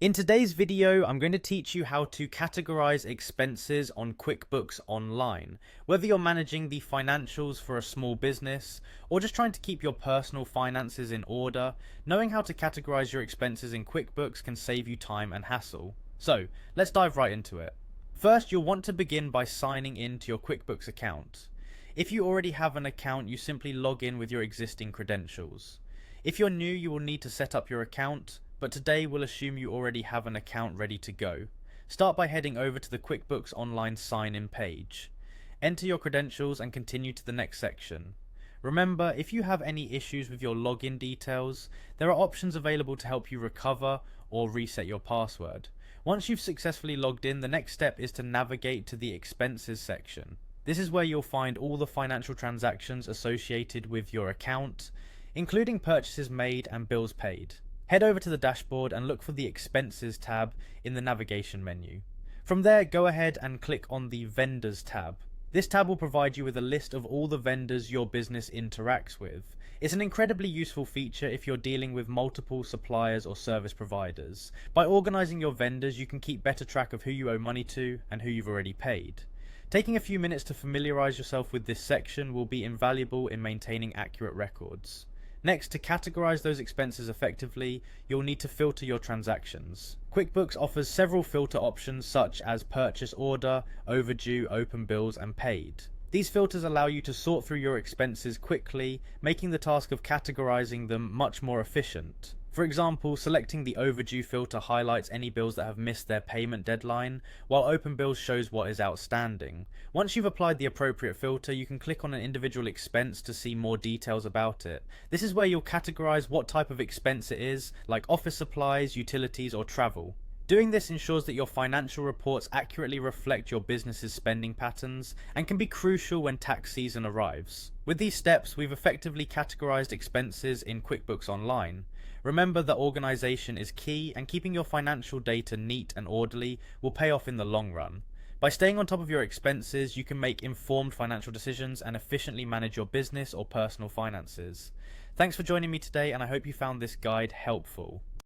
In today's video, I'm going to teach you how to categorize expenses on QuickBooks Online. Whether you're managing the financials for a small business or just trying to keep your personal finances in order, knowing how to categorize your expenses in QuickBooks can save you time and hassle. So, let's dive right into it. First, you'll want to begin by signing in to your QuickBooks account. If you already have an account, you simply log in with your existing credentials. If you're new, you will need to set up your account, but today we'll assume you already have an account ready to go. Start by heading over to the QuickBooks Online sign-in page. Enter your credentials and continue to the next section. Remember, if you have any issues with your login details, there are options available to help you recover or reset your password. Once you've successfully logged in, the next step is to navigate to the expenses section. This is where you'll find all the financial transactions associated with your account, including purchases made and bills paid. Head over to the dashboard and look for the Expenses tab in the navigation menu. From there, go ahead and click on the Vendors tab. This tab will provide you with a list of all the vendors your business interacts with. It's an incredibly useful feature if you're dealing with multiple suppliers or service providers. By organizing your vendors, you can keep better track of who you owe money to and who you've already paid. Taking a few minutes to familiarize yourself with this section will be invaluable in maintaining accurate records. Next, to categorize those expenses effectively, you'll need to filter your transactions. QuickBooks offers several filter options such as purchase order, overdue, open bills, and paid. These filters allow you to sort through your expenses quickly, making the task of categorizing them much more efficient. For example, selecting the overdue filter highlights any bills that have missed their payment deadline, while open bills shows what is outstanding. Once you've applied the appropriate filter, you can click on an individual expense to see more details about it. This is where you'll categorize what type of expense it is, like office supplies, utilities, or travel. Doing this ensures that your financial reports accurately reflect your business's spending patterns and can be crucial when tax season arrives. With these steps, we've effectively categorized expenses in QuickBooks Online. Remember that organization is key, and keeping your financial data neat and orderly will pay off in the long run. By staying on top of your expenses, you can make informed financial decisions and efficiently manage your business or personal finances. Thanks for joining me today, and I hope you found this guide helpful.